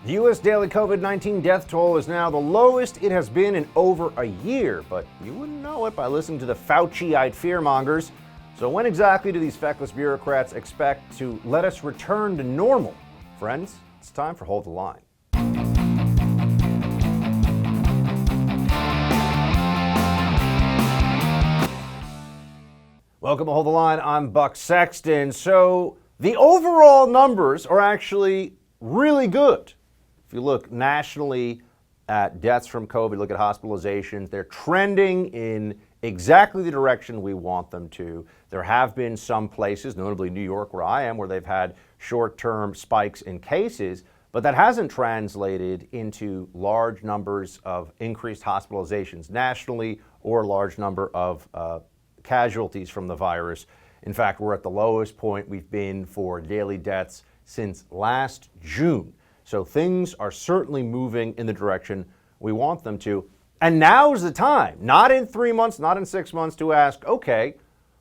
The U.S. daily COVID-19 death toll is now the lowest it has been in over a year, but you wouldn't know it by listening to the Fauci-ite fear-mongers. So when exactly do these feckless bureaucrats expect to let us return to normal? Friends, it's time for Hold the Line. Welcome to Hold the Line. I'm Buck Sexton. So the overall numbers are actually really good. If you look nationally at deaths from COVID, look at hospitalizations, they're trending in exactly the direction we want them to. There have been some places, notably New York where I am, where they've had short-term spikes in cases, but that hasn't translated into large numbers of increased hospitalizations nationally or large number of casualties from the virus. In fact, we're at the lowest point we've been for daily deaths since last June. So things are certainly moving in the direction we want them to. And now's the time, not in 3 months, not in 6 months, to ask, okay,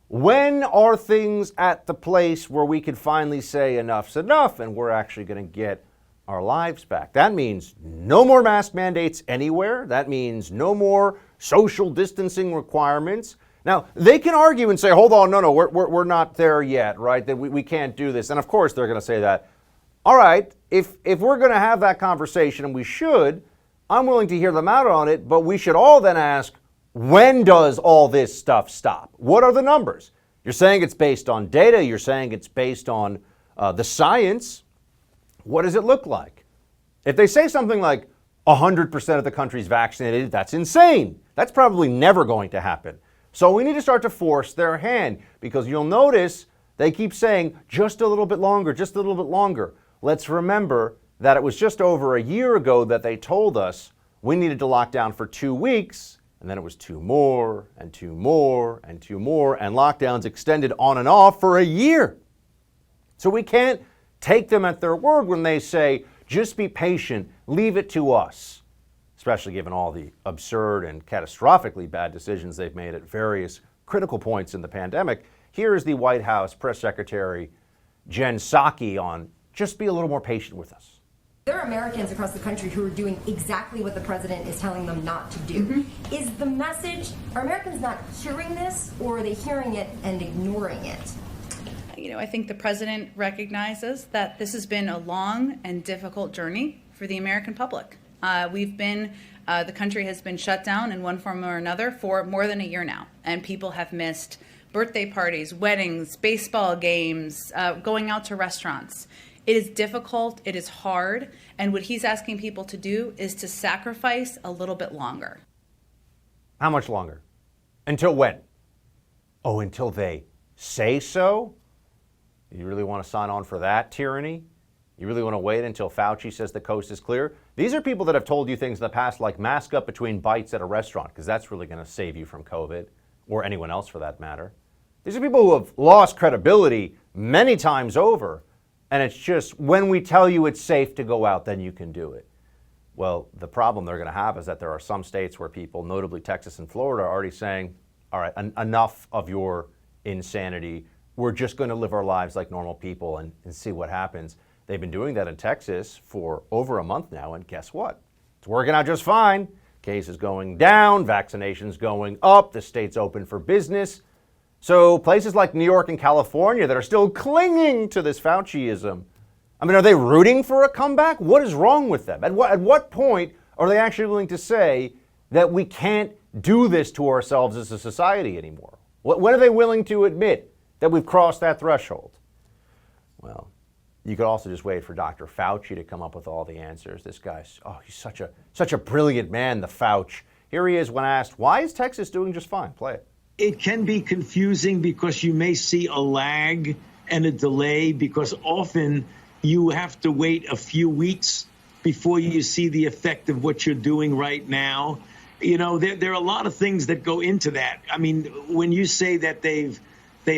when are things at the place where we can finally say enough's enough and we're actually going to get our lives back? That means no more mask mandates anywhere. That means no more social distancing requirements. Now, they can argue and say, hold on, no, we're not there yet, right? That we can't do this. And of course, they're going to say that. All right, if we're going to have that conversation, and we should, I'm willing to hear them out on it, but we should all then ask, when does all this stuff stop? What are the numbers? You're saying it's based on data. You're saying it's based on the science. What does it look like? If they say something like 100% of the country's vaccinated, that's insane. That's probably never going to happen. So we need to start to force their hand, because you'll notice they keep saying just a little bit longer, just a little bit longer. Let's remember that it was just over a year ago that they told us we needed to lock down for 2 weeks, and then it was 2 more, and 2 more, and 2 more, and lockdowns extended on and off for a year. So we can't take them at their word when they say, just be patient, leave it to us, especially given all the absurd and catastrophically bad decisions they've made at various critical points in the pandemic. Here is the White House Press Secretary Jen Psaki on just be a little more patient with us. There are Americans across the country who are doing exactly what the president is telling them not to do. Mm-hmm. Is the message, are Americans not hearing this, or are they hearing it and ignoring it? I think the president recognizes that this has been a long and difficult journey for the American public. The country has been shut down in one form or another for more than a year now, and people have missed birthday parties, weddings, baseball games, going out to restaurants. It is difficult, it is hard, and what he's asking people to do is to sacrifice a little bit longer. How much longer? Until when? Oh, until they say so? You really want to sign on for that tyranny? You really want to wait until Fauci says the coast is clear? These are people that have told you things in the past like mask up between bites at a restaurant, because that's really going to save you from COVID, or anyone else for that matter. These are people who have lost credibility many times over, and it's just when we tell you it's safe to go out, then you can do it. Well, the problem they're going to have is that there are some states where people, notably Texas and Florida, are already saying, all right, enough of your insanity. We're just going to live our lives like normal people and see what happens. They've been doing that in Texas for over a month now, and guess what? It's working out just fine. Cases going down, vaccinations going up, the state's open for business. So places like New York and California that are still clinging to this Fauciism, I mean, are they rooting for a comeback? What is wrong with them? At what point are they actually willing to say that we can't do this to ourselves as a society anymore? When are they willing to admit that we've crossed that threshold? Well, you could also just wait for Dr. Fauci to come up with all the answers. This guy's, he's such a brilliant man, the Fauci. Here he is when asked, why is Texas doing just fine? Play it. It can be confusing because you may see a lag and a delay, because often you have to wait a few weeks before you see the effect of what you're doing right now. There are a lot of things that go into that. I mean, when you say that they've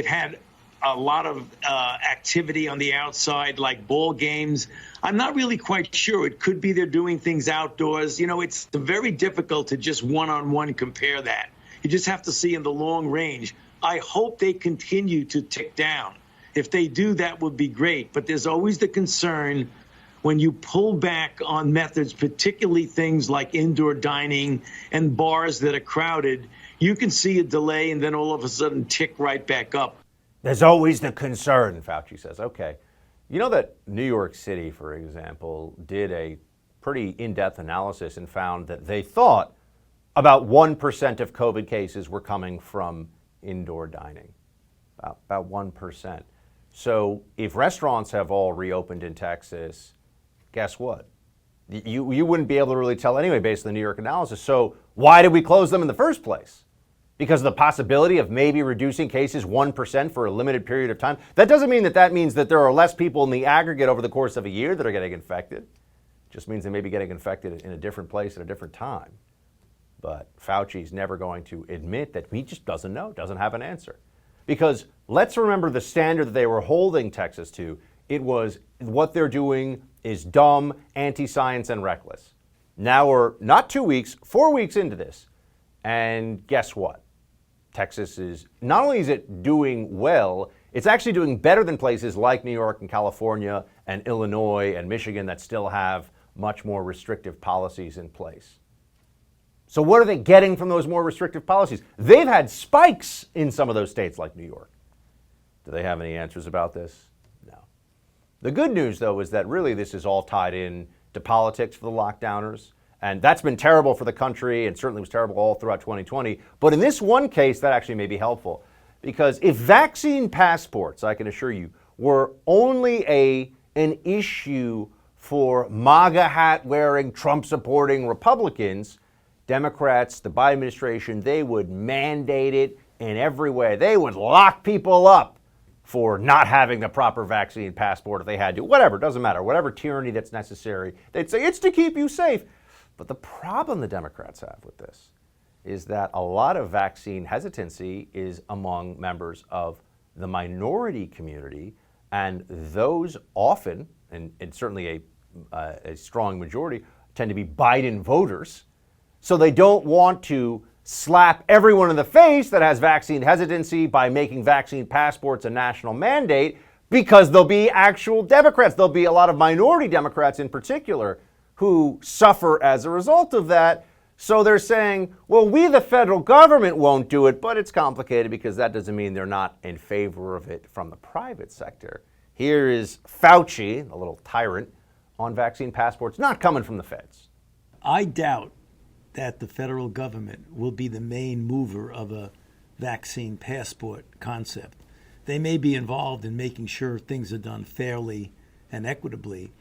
had a lot of activity on the outside, like ball games, I'm not really quite sure. It could be they're doing things outdoors. It's very difficult to just one-on-one compare that. You just have to see in the long range. I hope they continue to tick down. If they do, that would be great. But there's always the concern when you pull back on methods, particularly things like indoor dining and bars that are crowded, you can see a delay and then all of a sudden tick right back up. There's always the concern, Fauci says. Okay. You know that New York City, for example, did a pretty in-depth analysis and found that they thought about 1% of COVID cases were coming from indoor dining. About 1%. So if restaurants have all reopened in Texas, guess what? You wouldn't be able to really tell anyway based on the New York analysis. So why did we close them in the first place? Because of the possibility of maybe reducing cases 1% for a limited period of time? That doesn't mean that means that there are less people in the aggregate over the course of a year that are getting infected. It just means they may be getting infected in a different place at a different time. But Fauci's never going to admit that he just doesn't know, doesn't have an answer. Because let's remember the standard that they were holding Texas to. It was what they're doing is dumb, anti-science, and reckless. Now we're not 2 weeks, 4 weeks into this. And guess what? Texas is, not only is it doing well, it's actually doing better than places like New York and California and Illinois and Michigan that still have much more restrictive policies in place. So what are they getting from those more restrictive policies? They've had spikes in some of those states like New York. Do they have any answers about this? No. The good news, though, is that really this is all tied in to politics for the lockdowners. And that's been terrible for the country and certainly was terrible all throughout 2020. But in this one case, that actually may be helpful. Because if vaccine passports, I can assure you, were only an issue for MAGA hat-wearing, Trump-supporting Republicans, Democrats, the Biden administration, they would mandate it in every way. They would lock people up for not having the proper vaccine passport if they had to. Whatever, doesn't matter. Whatever tyranny that's necessary. They'd say, it's to keep you safe. But the problem the Democrats have with this is that a lot of vaccine hesitancy is among members of the minority community, and those often, and certainly a strong majority, tend to be Biden voters. So they don't want to slap everyone in the face that has vaccine hesitancy by making vaccine passports a national mandate, because there'll be actual Democrats. There'll be a lot of minority Democrats in particular who suffer as a result of that. So they're saying, well, we, the federal government, won't do it, but it's complicated because that doesn't mean they're not in favor of it from the private sector. Here is Fauci, a little tyrant, on vaccine passports not coming from the feds. I doubt that the federal government will be the main mover of a vaccine passport concept. They may be involved in making sure things are done fairly and equitably,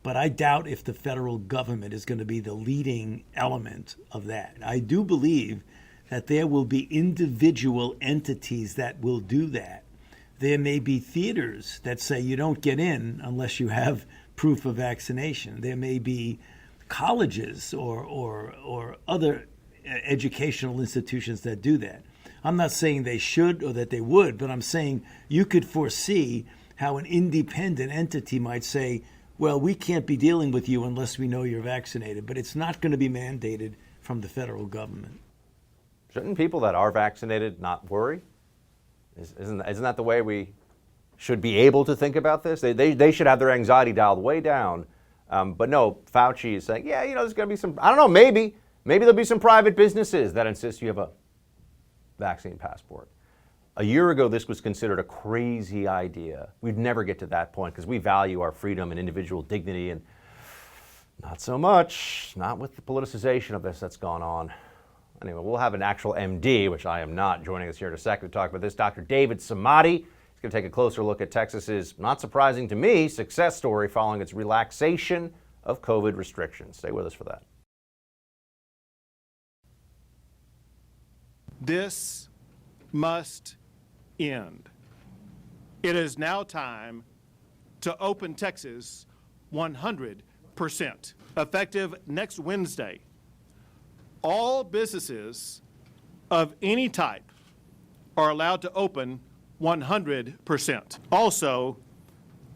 but I doubt if the federal government is going to be the leading element of that. I do believe that there will be individual entities that will do that. There may be theaters that say you don't get in unless you have proof of vaccination. There may be colleges or other educational institutions that do that. I'm not saying they should or that they would, but I'm saying you could foresee how an independent entity might say, well, we can't be dealing with you unless we know you're vaccinated, but it's not going to be mandated from the federal government. Shouldn't people that are vaccinated not worry? Isn't that the way we should be able to think about this? They should have their anxiety dialed way down. But no, Fauci is saying, yeah, there's going to be some, I don't know, maybe there'll be some private businesses that insist you have a vaccine passport. A year ago, this was considered a crazy idea. We'd never get to that point because we value our freedom and individual dignity, and not so much, not with the politicization of this that's gone on. Anyway, we'll have an actual MD, which I am not, joining us here in a second to talk about this. Dr. David Samadi. He's going to take a closer look at Texas's, not surprising to me, success story following its relaxation of COVID restrictions. Stay with us for that. This must end. It is now time to open Texas 100%. Effective next Wednesday, all businesses of any type are allowed to open 100%. Also,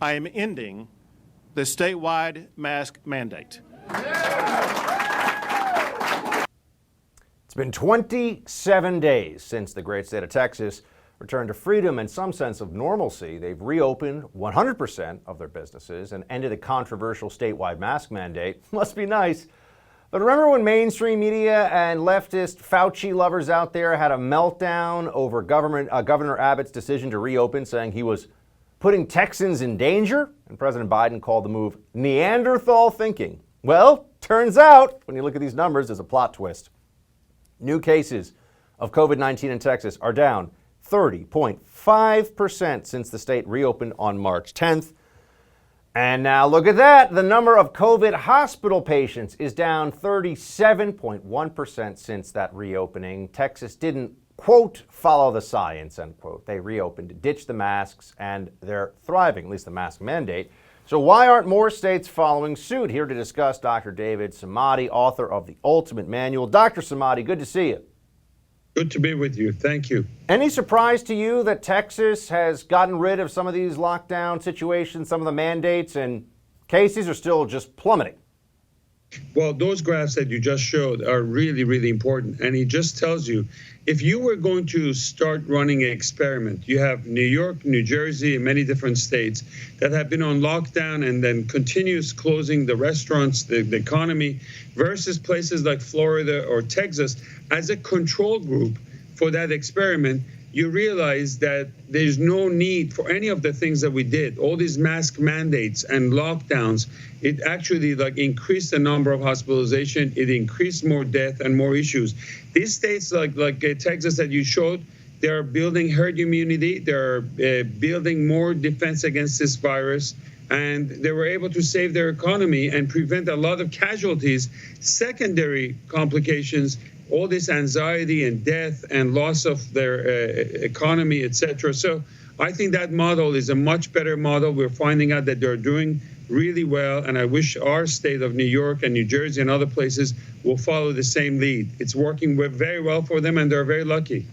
I am ending the statewide mask mandate. It's been 27 days since the great state of Texas returned to freedom and some sense of normalcy. They've reopened 100% of their businesses and ended a controversial statewide mask mandate. Must be nice. But remember when mainstream media and leftist Fauci lovers out there had a meltdown over Governor Abbott's decision to reopen, saying he was putting Texans in danger? And President Biden called the move Neanderthal thinking. Well, turns out, when you look at these numbers, there's a plot twist. New cases of COVID-19 in Texas are down 30.5% since the state reopened on March 10th. And now look at that. The number of COVID hospital patients is down 37.1% since that reopening. Texas didn't, quote, follow the science, end quote. They reopened, ditched the masks, and they're thriving, at least the mask mandate. So why aren't more states following suit? Here to discuss, Dr. David Samadi, author of The Ultimate Manual. Dr. Samadi, good to see you. Good to be with you. Thank you. Any surprise to you that Texas has gotten rid of some of these lockdown situations, some of the mandates, and cases are still just plummeting? Well, those graphs that you just showed are really, really important. And it just tells you, if you were going to start running an experiment, you have New York, New Jersey, and many different states that have been on lockdown and then continues closing the restaurants, the economy, versus places like Florida or Texas as a control group for that experiment. You realize that there's no need for any of the things that we did. All these mask mandates and lockdowns, it actually increased the number of hospitalization. It increased more death and more issues. These states like Texas that you showed, they're building herd immunity. They're building more defense against this virus. And they were able to save their economy and prevent a lot of casualties, secondary complications, all this anxiety and death and loss of their economy, etc. So I think that model is a much better model. We're finding out that they're doing really well, and I wish our state of New York and New Jersey and other places will follow the same lead. It's working very well for them, and they're very lucky.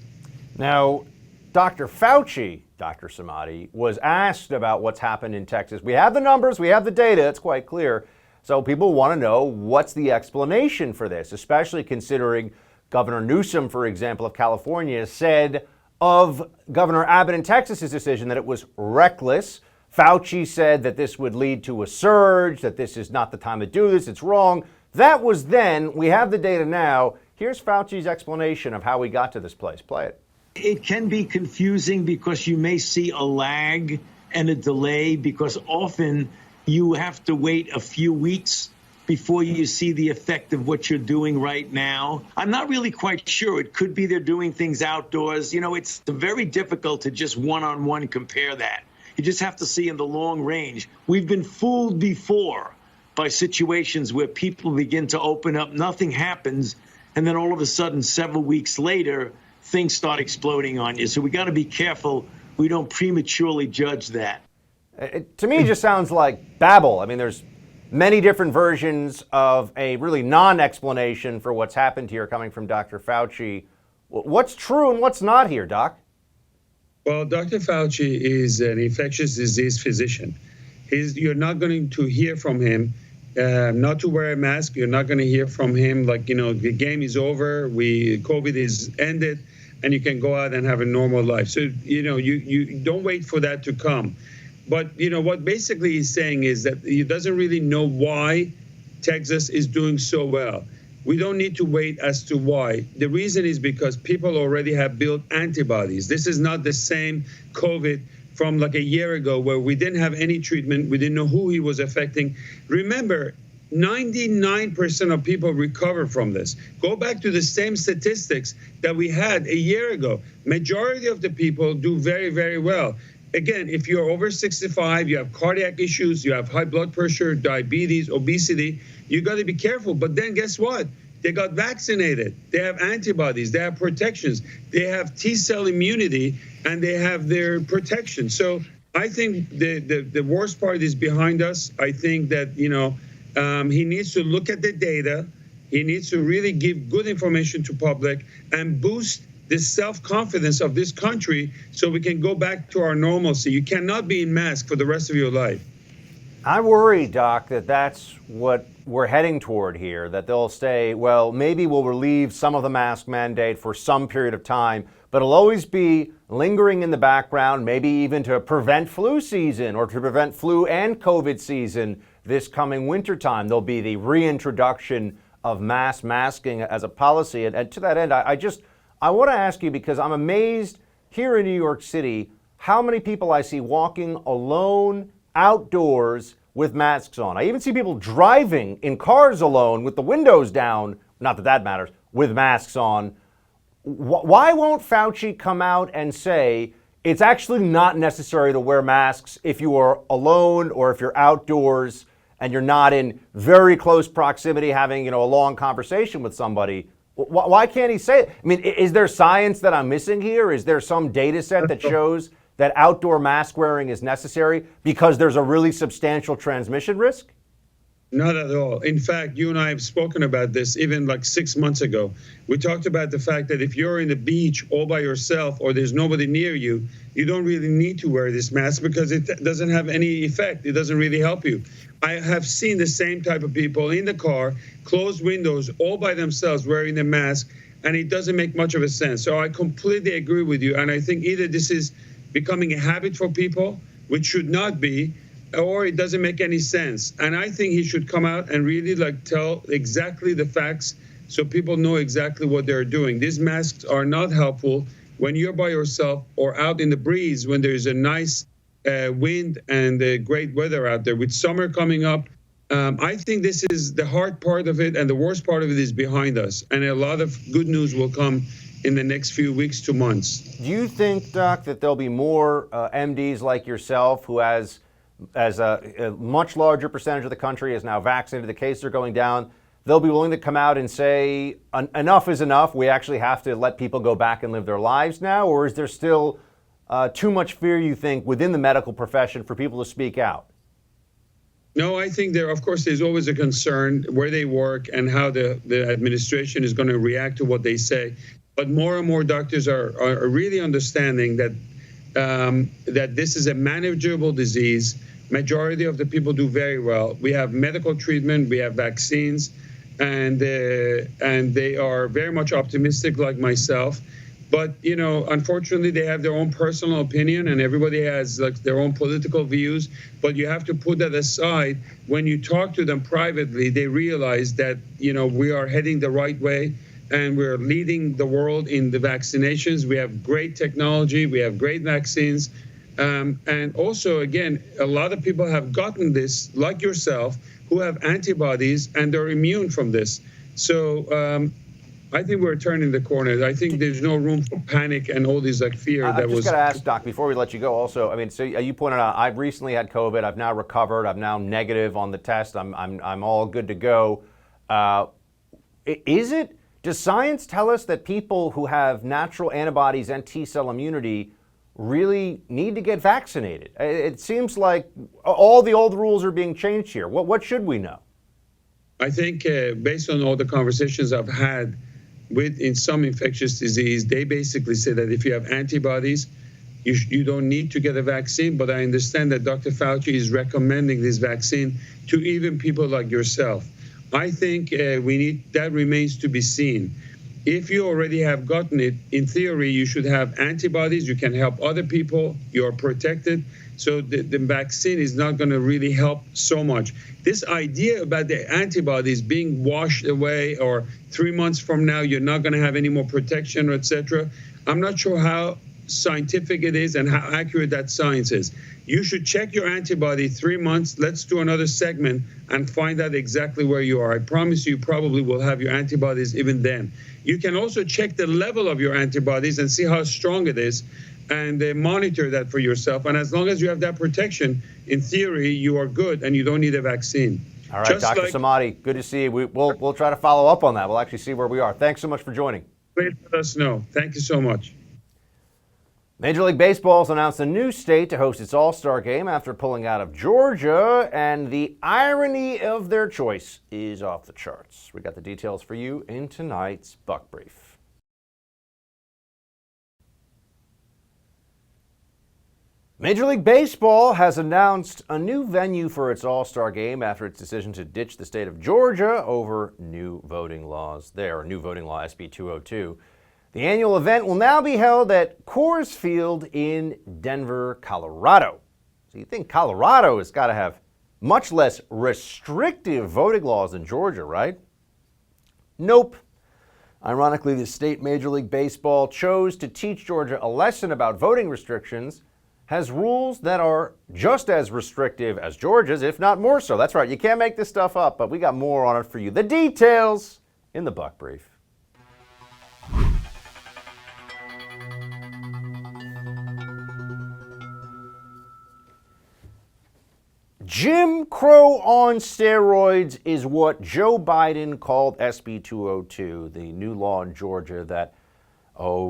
Now, Dr. Fauci, Dr. Samadi, was asked about what's happened in Texas. We have the numbers, we have the data, it's quite clear. So people want to know what's the explanation for this, especially considering Governor Newsom, for example, of California, said of Governor Abbott in Texas's decision that it was reckless. Fauci said that this would lead to a surge, that this is not the time to do this, it's wrong. That was then. We have the data now. Here's Fauci's explanation of how we got to this place. Play it. It can be confusing because you may see a lag and a delay because often you have to wait a few weeks before you see the effect of what you're doing right now. I'm not really quite sure. It could be they're doing things outdoors. You know, it's very difficult to just one-on-one compare that. You just have to see in the long range. We've been fooled before by situations where people begin to open up, nothing happens, and then all of a sudden, several weeks later, things start exploding on you. So we got to be careful we don't prematurely judge that. To me, it just sounds like babble. I mean, there's many different versions of a really non-explanation for what's happened here coming from Dr. Fauci. What's true and what's not here, Doc? Well, Dr. Fauci is an infectious disease physician. You're not going to hear from him not to wear a mask. You're not going to hear from him like, the game is over, COVID is ended, and you can go out and have a normal life. So, you don't wait for that to come. But, what basically he's saying is that he doesn't really know why Texas is doing so well. We don't need to wait as to why. The reason is because people already have built antibodies. This is not the same COVID from like a year ago where we didn't have any treatment. We didn't know who he was affecting. Remember, 99% of people recover from this. Go back to the same statistics that we had a year ago. Majority of the people do very, very well. Again, if you're over 65, you have cardiac issues, you have high blood pressure, diabetes, obesity, you got to be careful. But then guess what? They got vaccinated. They have antibodies. They have protections. They have T-cell immunity, and they have their protection. So I think the worst part is behind us. I think that, he needs to look at the data. He needs to really give good information to public and boost the self-confidence of this country so we can go back to our normalcy. You cannot be in mask for the rest of your life. I worry, Doc, that that's what we're heading toward here, that they'll say, well, maybe we'll relieve some of the mask mandate for some period of time, but it'll always be lingering in the background, maybe even to prevent flu season or to prevent flu and COVID season this coming wintertime. There'll be the reintroduction of mass masking as a policy. And to that end, I want to ask you, because I'm amazed here in New York City how many people I see walking alone outdoors with masks on. I even see people driving in cars alone with the windows down, not that that matters, with masks on. Why won't Fauci come out and say it's actually not necessary to wear masks if you are alone or if you're outdoors and you're not in very close proximity having, a long conversation with somebody? Why can't he say it? I mean, is there science that I'm missing here? Is there some data set that shows that outdoor mask wearing is necessary because there's a really substantial transmission risk? Not at all. In fact, you and I have spoken about this even like 6 months ago. We talked about the fact that if you're in the beach all by yourself or there's nobody near you, you don't really need to wear this mask because it doesn't have any effect. It doesn't really help you. I have seen the same type of people in the car, closed windows, all by themselves wearing the mask, and it doesn't make much of a sense. So I completely agree with you. And I think either this is becoming a habit for people, which should not be, or it doesn't make any sense. And I think he should come out and really tell exactly the facts so people know exactly what they're doing. These masks are not helpful when you're by yourself or out in the breeze when there's a nice wind and great weather out there. With summer coming up, I think this is the hard part of it, and the worst part of it is behind us. And a lot of good news will come in the next few weeks to months. Do you think, Doc, that there'll be more MDs like yourself who as a much larger percentage of the country is now vaccinated, the cases are going down, they'll be willing to come out and say, enough is enough, we actually have to let people go back and live their lives now? Or is there still too much fear, you think, within the medical profession for people to speak out? No, I think of course, there's always a concern where they work and how the administration is going to react to what they say. But more and more doctors are really understanding that that this is a manageable disease. Majority of the people do very well. We have medical treatment, we have vaccines, and they are very much optimistic like myself. But, unfortunately, they have their own personal opinion and everybody has their own political views. But you have to put that aside. When you talk to them privately, they realize that, we are heading the right way and we're leading the world in the vaccinations. We have great technology. We have great vaccines. And also, again, a lot of people have gotten this, like yourself, who have antibodies and they're immune from this. So I think we're turning the corner. I think there's no room for panic and all these fear. I've just got to ask, Doc, before we let you go also, I mean, so you pointed out, I've recently had COVID. I've now recovered. I'm now negative on the test. I'm all good to go. Does science tell us that people who have natural antibodies and T-cell immunity really need to get vaccinated? It seems like all the old rules are being changed here. What should we know? I think based on all the conversations I've had in some infectious disease, they basically say that if you have antibodies, you don't need to get a vaccine. But I understand that Dr. Fauci is recommending this vaccine to even people like yourself. I think that remains to be seen. If you already have gotten it, in theory, you should have antibodies. You can help other people. You're protected. So the vaccine is not going to really help so much. This idea about the antibodies being washed away or 3 months from now, you're not going to have any more protection, et cetera, I'm not sure how scientific it is and how accurate that science is. You should check your antibody 3 months. Let's do another segment and find out exactly where you are. I promise you probably will have your antibodies even then. You can also check the level of your antibodies and see how strong it is and monitor that for yourself. And as long as you have that protection, in theory, you are good and you don't need a vaccine. All right, Dr. Samadi, good to see you. We'll try to follow up on that. We'll actually see where we are. Thanks so much for joining. Please let us know. Thank you so much. Major League Baseball has announced a new state to host its All-Star game after pulling out of Georgia, and the irony of their choice is off the charts. We got the details for you in tonight's Buck Brief. Major League Baseball has announced a new venue for its All-Star game after its decision to ditch the state of Georgia over new voting laws there, new voting law SB 202. The annual event will now be held at Coors Field in Denver, Colorado. So you think Colorado has got to have much less restrictive voting laws than Georgia, right? Nope. Ironically, the state Major League Baseball chose to teach Georgia a lesson about voting restrictions, has rules that are just as restrictive as Georgia's, if not more so. That's right, you can't make this stuff up, but we got more on it for you. The details in the Buck Brief. Jim Crow on steroids is what Joe Biden called SB 202, the new law in Georgia that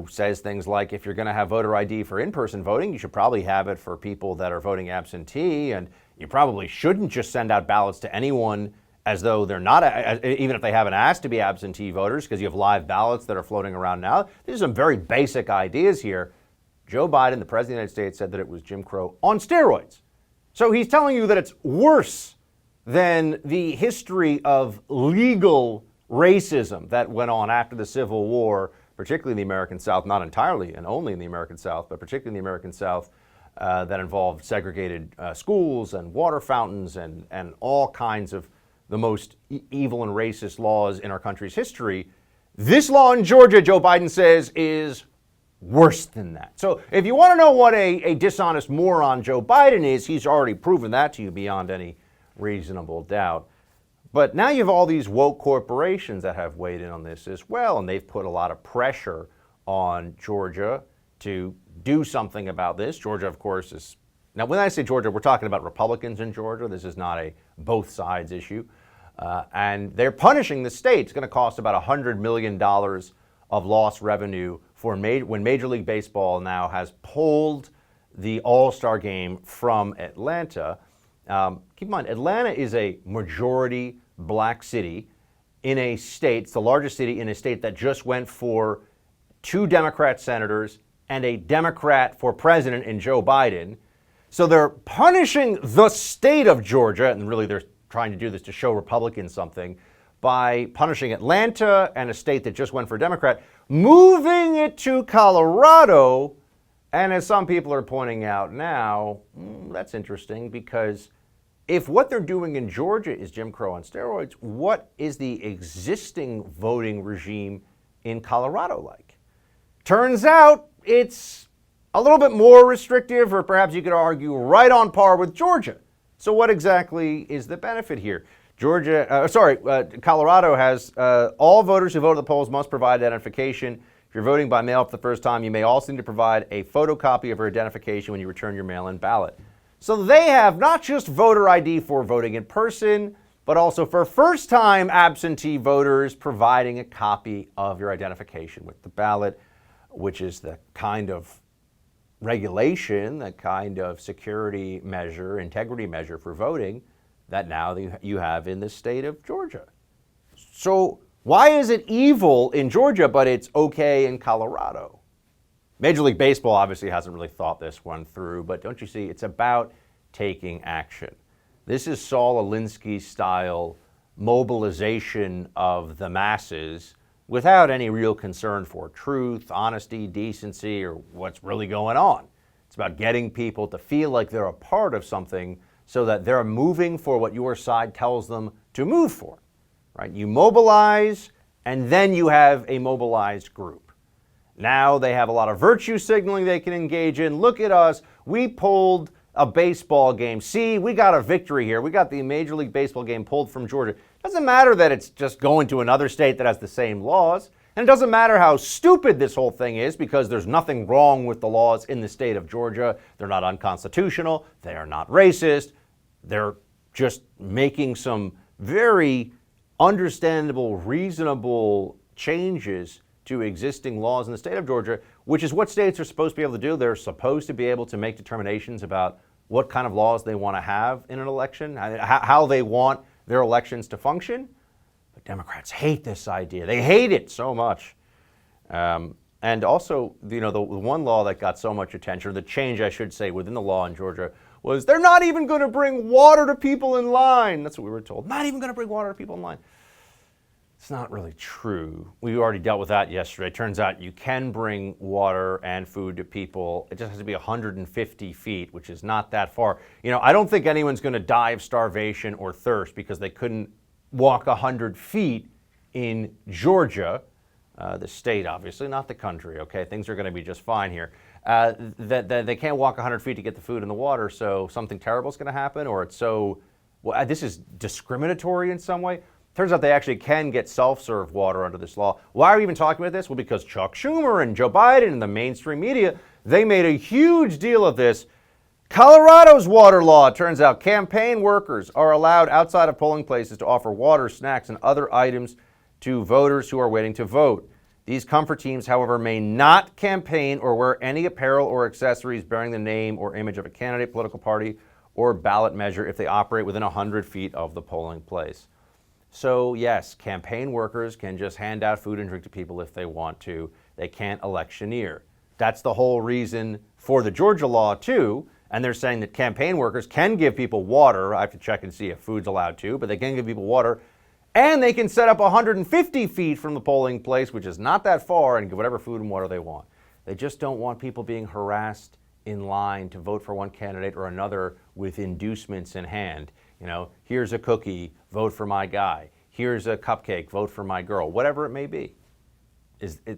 says things like if you're going to have voter ID for in-person voting, you should probably have it for people that are voting absentee, and you probably shouldn't just send out ballots to anyone as though they're not, even if they haven't asked to be absentee voters, because you have live ballots that are floating around now. These are some very basic ideas here. Joe Biden, the President of the United States, said that it was Jim Crow on steroids. So he's telling you that it's worse than the history of legal racism that went on after the Civil War, particularly in the American South, not entirely and only in the American South, but particularly in the American South, that involved segregated schools and water fountains and all kinds of the most evil and racist laws in our country's history. This law in Georgia, Joe Biden says, is worse than that. So if you want to know what a dishonest moron Joe Biden is, he's already proven that to you beyond any reasonable doubt. But now you have all these woke corporations that have weighed in on this as well, and they've put a lot of pressure on Georgia to do something about this. Georgia, of course, is... Now, when I say Georgia, we're talking about Republicans in Georgia. This is not a both sides issue. And they're punishing the state. It's going to cost about $100 million of lost revenue for when Major League Baseball now has pulled the All-Star game from Atlanta. Keep in mind, Atlanta is a majority black city in a state, it's the largest city in a state that just went for 2 Democrat senators and a Democrat for president in Joe Biden. So they're punishing the state of Georgia, and really they're trying to do this to show Republicans something, by punishing Atlanta and a state that just went for Democrat, moving it to Colorado. And as some people are pointing out now, that's interesting, because if what they're doing in Georgia is Jim Crow on steroids, what is the existing voting regime in Colorado like? Turns out it's a little bit more restrictive, or perhaps you could argue right on par with Georgia. So what exactly is the benefit here? Colorado has all voters who vote at the polls must provide identification. If you're voting by mail for the first time, you may also need to provide a photocopy of your identification when you return your mail-in ballot. So they have not just voter ID for voting in person, but also for first-time absentee voters providing a copy of your identification with the ballot, which is the kind of regulation, the kind of security measure, integrity measure for voting that now you have in the state of Georgia. So why is it evil in Georgia, but it's okay in Colorado? Major League Baseball obviously hasn't really thought this one through, but don't you see, it's about taking action. This is Saul Alinsky style mobilization of the masses without any real concern for truth, honesty, decency, or what's really going on. It's about getting people to feel like they're a part of something so that they're moving for what your side tells them to move for. Right? You mobilize, and then you have a mobilized group. Now they have a lot of virtue signaling they can engage in. Look at us. We pulled a baseball game. See, we got a victory here. We got the Major League Baseball game pulled from Georgia. Doesn't matter that it's just going to another state that has the same laws. And it doesn't matter how stupid this whole thing is, because there's nothing wrong with the laws in the state of Georgia. They're not unconstitutional. They are not racist. They're just making some very understandable, reasonable changes to existing laws in the state of Georgia, which is what states are supposed to be able to do. They're supposed to be able to make determinations about what kind of laws they want to have in an election, how they want their elections to function. But Democrats hate this idea. They hate it so much. And also, the one law that got so much attention, or the change, I should say, within the law in Georgia, was they're not even going to bring water to people in line. That's what we were told. Not even going to bring water to people in line. It's not really true. We already dealt with that yesterday. Turns out you can bring water and food to people. It just has to be 150 feet, which is not that far. You know, I don't think anyone's going to die of starvation or thirst because they couldn't walk 100 feet in Georgia, the state, obviously, not the country, okay? Things are going to be just fine here. That they can't walk 100 feet to get the food and the water, so something terrible is going to happen, or it's so, well, this is discriminatory in some way. Turns out they actually can get self-serve water under this law. Why are we even talking about this? Well, because Chuck Schumer and Joe Biden and the mainstream media, they made a huge deal of this. Colorado's water law, it turns out campaign workers are allowed outside of polling places to offer water, snacks, and other items to voters who are waiting to vote. These comfort teams, however, may not campaign or wear any apparel or accessories bearing the name or image of a candidate, political party, or ballot measure if they operate within 100 feet of the polling place. So yes, campaign workers can just hand out food and drink to people if they want to. They can't electioneer. That's the whole reason for the Georgia law too. And they're saying that campaign workers can give people water. I have to check and see if food's allowed to, but they can give people water. And they can set up 150 feet from the polling place, which is not that far, and give whatever food and water they want. They just don't want people being harassed in line to vote for one candidate or another with inducements in hand. You know, here's a cookie, vote for my guy. Here's a cupcake, vote for my girl. Whatever it may be.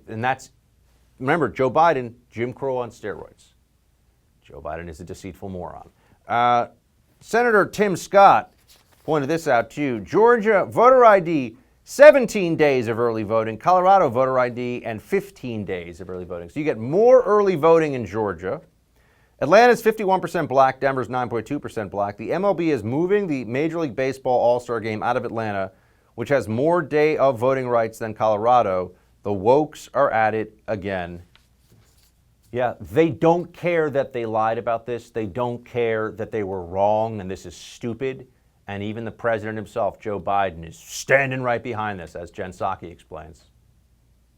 And that's, remember, Joe Biden, Jim Crow on steroids. Joe Biden is a deceitful moron. Senator Tim Scott pointed this out too. Georgia, voter ID, 17 days of early voting. Colorado, voter ID, and 15 days of early voting. So you get more early voting in Georgia. Atlanta's 51% black, Denver's 9.2% black. The MLB is moving the Major League Baseball All-Star Game out of Atlanta, which has more day of voting rights than Colorado. The wokes are at it again. Yeah, they don't care that they lied about this. They don't care that they were wrong and this is stupid. And even the president himself, Joe Biden, is standing right behind this, as Jen Psaki explains.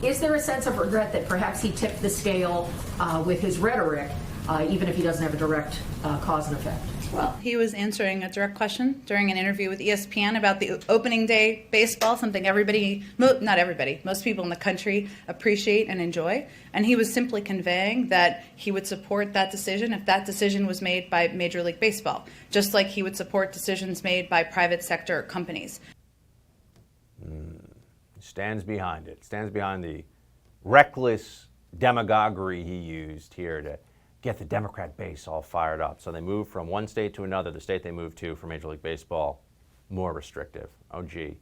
Is there a sense of regret that perhaps he tipped the scale with his rhetoric, even if he doesn't have a direct cause and effect? Well, he was answering a direct question during an interview with ESPN about the opening day baseball, something not everybody, most people in the country appreciate and enjoy. And he was simply conveying that he would support that decision if that decision was made by Major League Baseball, just like he would support decisions made by private sector companies. Stands behind it, stands behind the reckless demagoguery he used here to get the Democrat base all fired up. So they moved from one state to another. The state they moved to for Major League Baseball, more restrictive. Oh, gee.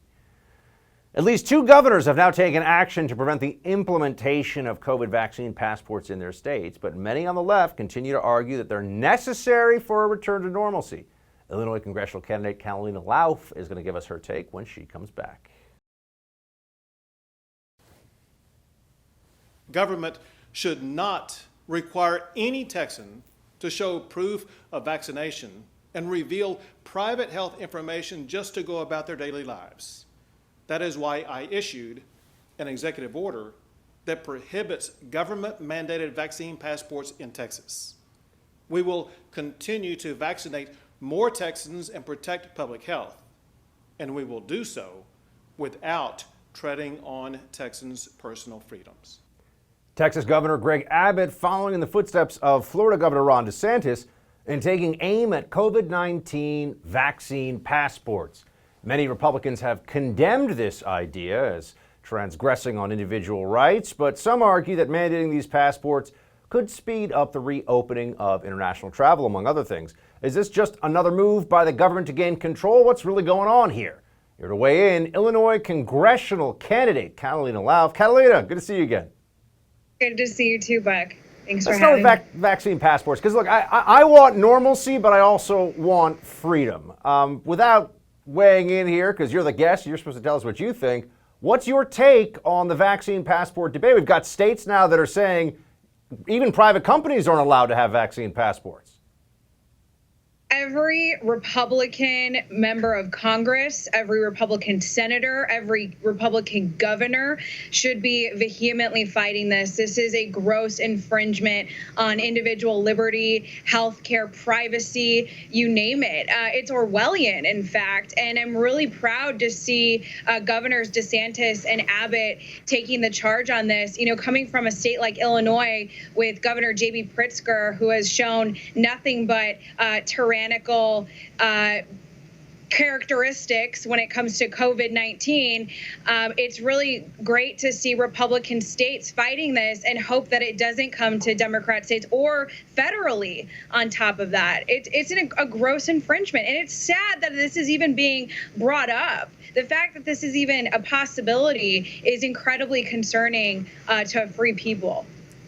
At least 2 governors have now taken action to prevent the implementation of COVID vaccine passports in their states, but many on the left continue to argue that they're necessary for a return to normalcy. Illinois congressional candidate Catalina Lauf is going to give us her take when she comes back. Government should not require any Texan to show proof of vaccination and reveal private health information just to go about their daily lives. That is why I issued an executive order that prohibits government-mandated vaccine passports in Texas. We will continue to vaccinate more Texans and protect public health, and we will do so without treading on Texans' personal freedoms. Texas Governor Greg Abbott following in the footsteps of Florida Governor Ron DeSantis in taking aim at COVID-19 vaccine passports. Many Republicans have condemned this idea as transgressing on individual rights, but some argue that mandating these passports could speed up the reopening of international travel, among other things. Is this just another move by the government to gain control? What's really going on here? Here to weigh in, Illinois congressional candidate Catalina Lauf. Catalina, good to see you again. Good to see you too, Buck. Thanks Let's for having me. start with vaccine passports, because look, I want normalcy, but I also want freedom. Without weighing in here, because you're the guest, you're supposed to tell us what you think. What's your take on the vaccine passport debate? We've got states now that are saying even private companies aren't allowed to have vaccine passports. every Republican member of Congress, every Republican senator, every Republican governor should be vehemently fighting this. This is a gross infringement on individual liberty, healthcare, privacy, you name it. It's Orwellian, in fact. And I'm really proud to see Governors DeSantis and Abbott taking the charge on this. You know, coming from a state like Illinois with Governor J.B. Pritzker, who has shown nothing but tyrannical characteristics when it comes to COVID-19. It's really great to see Republican states fighting this and hope that it doesn't come to Democrat states or federally on top of that. It's a gross infringement. And it's sad that this is even being brought up. The fact that this is even a possibility is incredibly concerning to free people.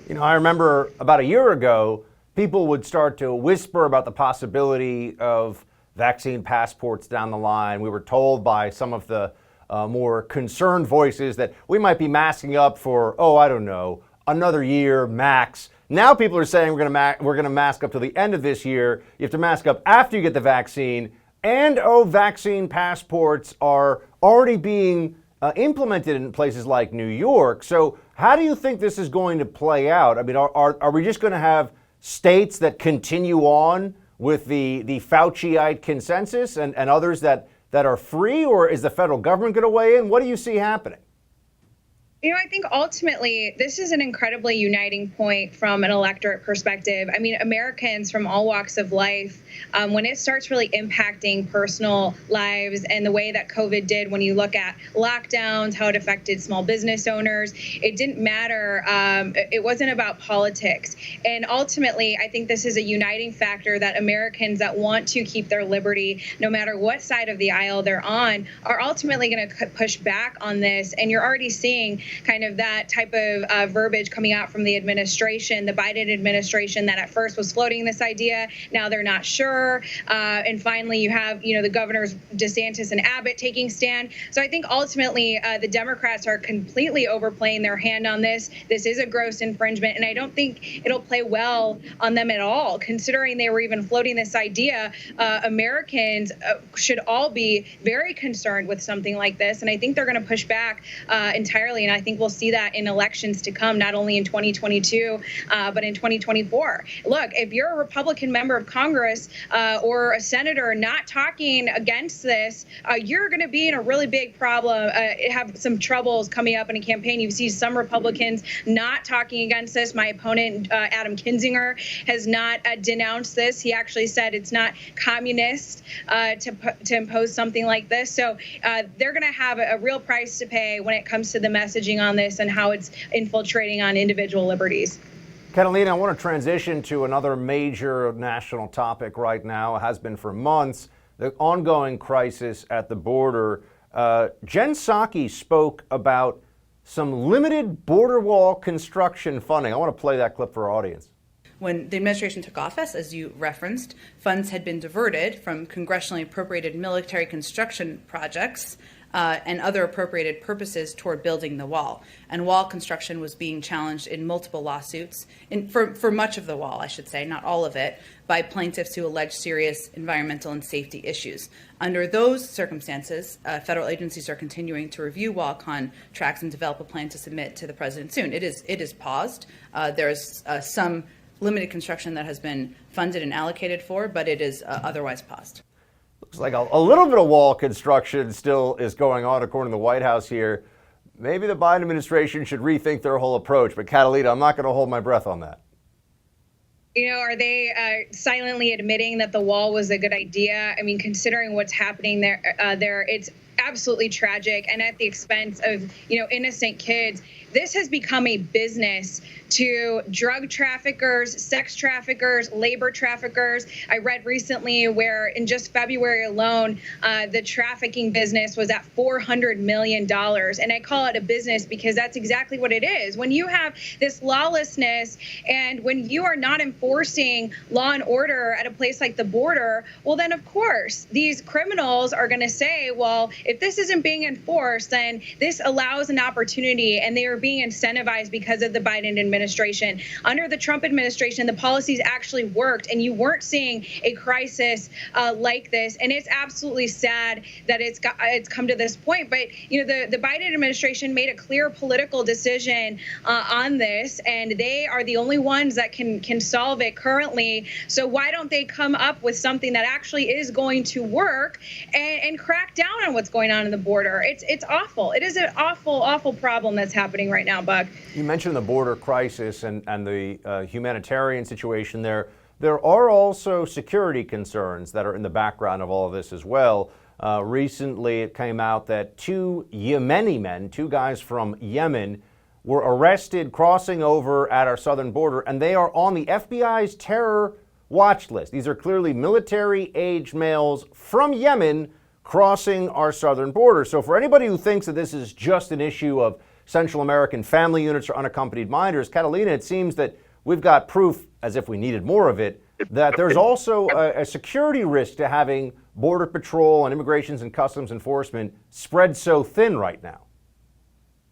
You know, I remember about a year ago, people would start to whisper about the possibility of vaccine passports down the line. We were told by some of the more concerned voices that we might be masking up for, I don't know, another year max. Now people are saying we're going to mask up till the end of this year. You have to mask up after you get the vaccine. And vaccine passports are already being implemented in places like New York. So how do you think this is going to play out? I mean, are we just going to have states that continue on with the Fauci-ite consensus and others that are free, or is the federal government going to weigh in? What do you see happening? You know, I think ultimately this is an incredibly uniting point from an electorate perspective. I mean, Americans from all walks of life, when it starts really impacting personal lives and the way that COVID did, when you look at lockdowns, how it affected small business owners, it didn't matter. It wasn't about politics. And ultimately, I think this is a uniting factor that Americans that want to keep their liberty, no matter what side of the aisle they're on, are ultimately going to push back on this. And you're already seeing kind of that type of verbiage coming out from the administration, the Biden administration, that at first was floating this idea. Now they're not sure. And finally, you have, the governors DeSantis and Abbott taking stand. So I think ultimately the Democrats are completely overplaying their hand on this. This is a gross infringement, and I don't think it'll play well on them at all, considering they were even floating this idea. Americans should all be very concerned with something like this, and I think they're going to push back entirely. And I think we'll see that in elections to come, not only in 2022, but in 2024. Look, if you're a Republican member of Congress or a senator not talking against this, you're going to be in a really big problem, have some troubles coming up in a campaign. You see some Republicans not talking against this. My opponent, Adam Kinzinger, has not denounced this. He actually said it's not communist to impose something like this. So they're going to have a real price to pay when it comes to the messaging on this and how it's infiltrating on individual liberties. Catalina, I want to transition to another major national topic right now. It has been for months, the ongoing crisis at the border. Jen Psaki spoke about some limited border wall construction funding. I want to play that clip for our audience. When the administration took office, as you referenced, funds had been diverted from congressionally appropriated military construction projects and other appropriated purposes toward building the wall. And wall construction was being challenged in multiple lawsuits, for much of the wall, I should say, not all of it, by plaintiffs who allege serious environmental and safety issues. Under those circumstances, federal agencies are continuing to review wall contracts and develop a plan to submit to the president soon. It is paused. There is some limited construction that has been funded and allocated for, but it is otherwise paused. Looks like a little bit of wall construction still is going on, according to the White House here. Maybe the Biden administration should rethink their whole approach. But Catalina, I'm not going to hold my breath on that. Are they silently admitting that the wall was a good idea? I mean, considering what's happening there, it's absolutely tragic and at the expense of, innocent kids. This has become a business to drug traffickers, sex traffickers, labor traffickers. I read recently where in just February alone, the trafficking business was at $400 million. And I call it a business because that's exactly what it is. When you have this lawlessness and when you are not enforcing law and order at a place like the border, well, then, of course, these criminals are going to say, well, if this isn't being enforced, then this allows an opportunity, and they are being incentivized because of the Biden administration administration. Under the Trump administration, the policies actually worked, and you weren't seeing a crisis like this. And it's absolutely sad that it's come to this point. But the Biden administration made a clear political decision on this, and they are the only ones that can solve it currently. So why don't they come up with something that actually is going to work and crack down on what's going on in the border? It's awful. It is an awful problem that's happening right now, Buck. You mentioned the border crisis and the humanitarian situation there. There are also security concerns that are in the background of all of this as well. Recently, it came out that two Yemeni men, two guys from Yemen, were arrested crossing over at our southern border, and they are on the FBI's terror watch list. These are clearly military-aged males from Yemen crossing our southern border. So for anybody who thinks that this is just an issue of Central American family units or unaccompanied minors, Catalina, it seems that we've got proof, as if we needed more of it, that there's also a security risk to having Border Patrol and Immigrations and Customs Enforcement spread so thin right now.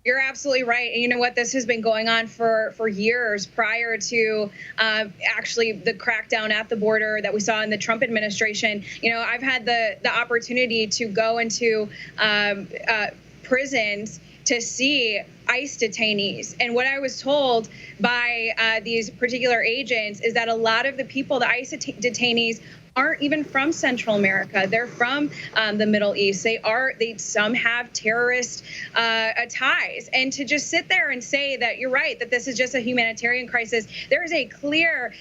You're absolutely right. And you know what? This has been going on for years prior to actually the crackdown at the border that we saw in the Trump administration. I've had the opportunity to go into prisons to see ICE detainees. And what I was told by these particular agents is that a lot of the people, the ICE detainees, aren't even from Central America. They're from the Middle East. Some have terrorist ties. And to just sit there and say that you're right, that this is just a humanitarian crisis, there is a clear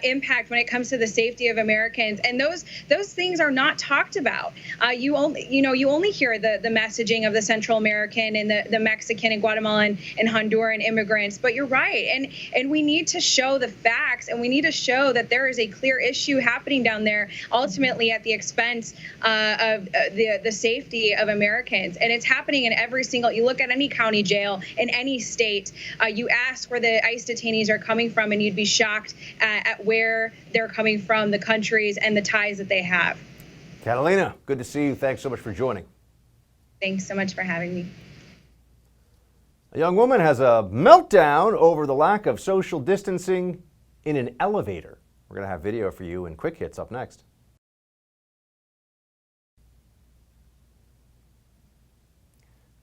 impact when it comes to the safety of Americans. And those things are not talked about. You only hear the messaging of the Central American and the Mexican and Guatemalan and Honduran immigrants. But you're right. And we need to show the facts, and we need to show that there is a clear issue happening down there, ultimately at the expense of the safety of Americans. And it's happening in every single, you look at any county jail in any state, you ask where the ICE detainees are coming from, and you'd be shocked at where they're coming from, the countries and the ties that they have. Catalina, good to see you. Thanks so much for joining. Thanks so much for having me. A young woman has a meltdown over the lack of social distancing in an elevator. We're going to have video for you in Quick Hits up next.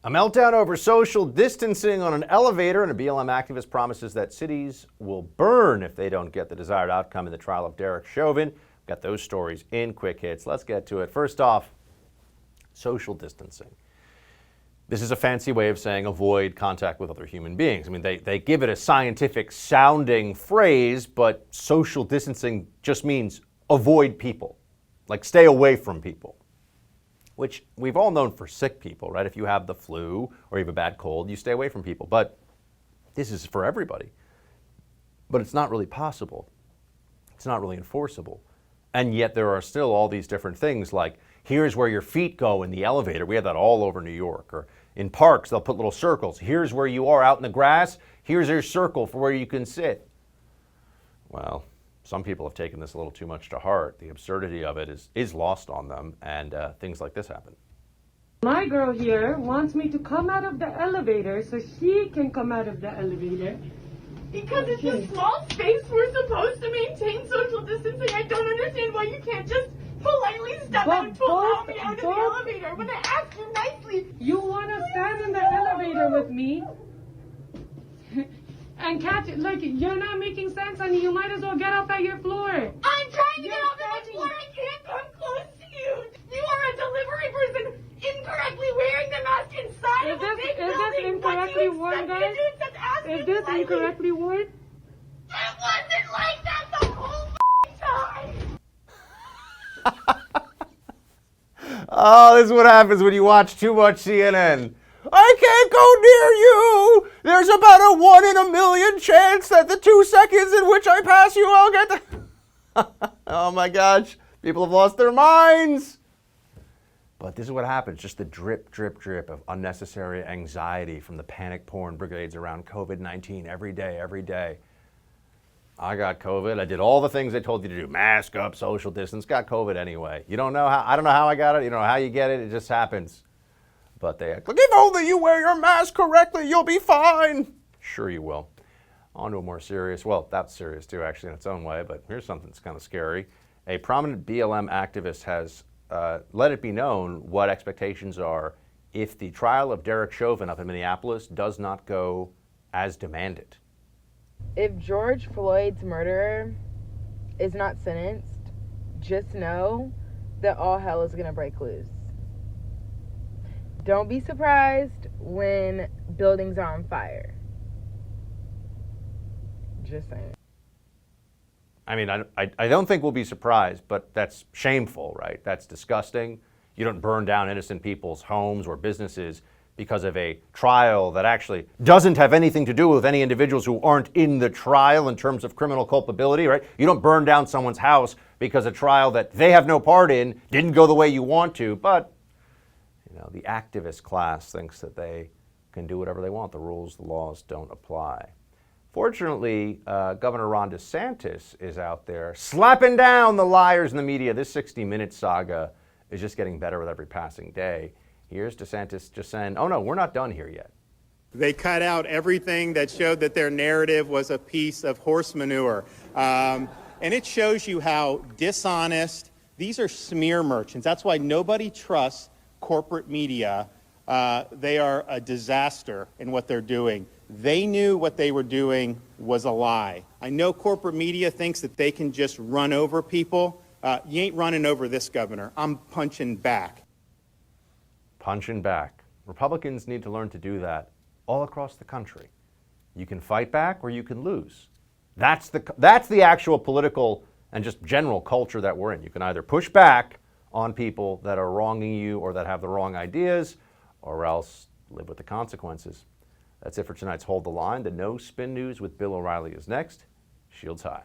A meltdown over social distancing on an elevator, and a BLM activist promises that cities will burn if they don't get the desired outcome in the trial of Derek Chauvin. We've got those stories in Quick Hits. Let's get to it. First off, social distancing. This is a fancy way of saying avoid contact with other human beings. I mean, they give it a scientific sounding phrase, but social distancing just means avoid people, like stay away from people, which we've all known for sick people, right? If you have the flu or you have a bad cold, you stay away from people. But this is for everybody. But it's not really possible. It's not really enforceable. And yet there are still all these different things like, here's where your feet go in the elevator. We have that all over New York. Or in parks, they'll put little circles. Here's where you are out in the grass. Here's your circle for where you can sit. Well, some people have taken this a little too much to heart. The absurdity of it is lost on them, and things like this happen. My girl here wants me to come out of the elevator so she can come out of the elevator. Because it's a small space, we're supposed to maintain social distancing. I don't understand why you can't just politely step out to allow me out of the elevator when I ask you nicely. You want to stand in the elevator with me and catch it? Like, you're not making sense, and you might as well get off at your floor. I'm trying to get off at my floor. I can't come close to you. You are a delivery person incorrectly wearing the mask inside of a big building. Is this incorrectly worn, guys? Is this incorrectly worn? It wasn't like that the whole time. Oh, this is what happens when you watch too much CNN. I can't go near you. There's about a 1 in a million chance that the 2 seconds in which I pass you, I'll get the... Oh my gosh, people have lost their minds. But this is what happens, just the drip, drip, drip of unnecessary anxiety from the panic porn brigades around COVID-19 every day, every day. I got COVID. I did all the things they told you to do. Mask up, social distance, got COVID anyway. You don't know how, I don't know how I got it. You don't know how you get it. It just happens. But they act like, if only you wear your mask correctly, you'll be fine. Sure you will. On to a more serious, well, that's serious too, actually, in its own way, but here's something that's kind of scary. A prominent BLM activist has let it be known what expectations are if the trial of Derek Chauvin up in Minneapolis does not go as demanded. If George Floyd's murderer is not sentenced, just know that all hell is going to break loose. Don't be surprised when buildings are on fire. Just saying. I mean, I don't think we'll be surprised, but that's shameful, right? That's disgusting. You don't burn down innocent people's homes or businesses because of a trial that actually doesn't have anything to do with any individuals who aren't in the trial in terms of criminal culpability, right? You don't burn down someone's house because a trial that they have no part in didn't go the way you want to, but you know, the activist class thinks that they can do whatever they want. The rules, the laws don't apply. Fortunately, Governor Ron DeSantis is out there slapping down the liars in the media. This 60-minute saga is just getting better with every passing day. Here's DeSantis just saying, oh no, we're not done here yet. They cut out everything that showed that their narrative was a piece of horse manure. And it shows you how dishonest, these are smear merchants. That's why nobody trusts corporate media. They are a disaster in what they're doing. They knew what they were doing was a lie. I know corporate media thinks that they can just run over people. You ain't running over this governor. I'm punching back. Punching back. Republicans need to learn to do that all across the country. You can fight back or you can lose. That's the actual political and just general culture that we're in. You can either push back on people that are wronging you or that have the wrong ideas, or else live with the consequences. That's it for tonight's Hold the Line. The No Spin News with Bill O'Reilly is next. Shields high.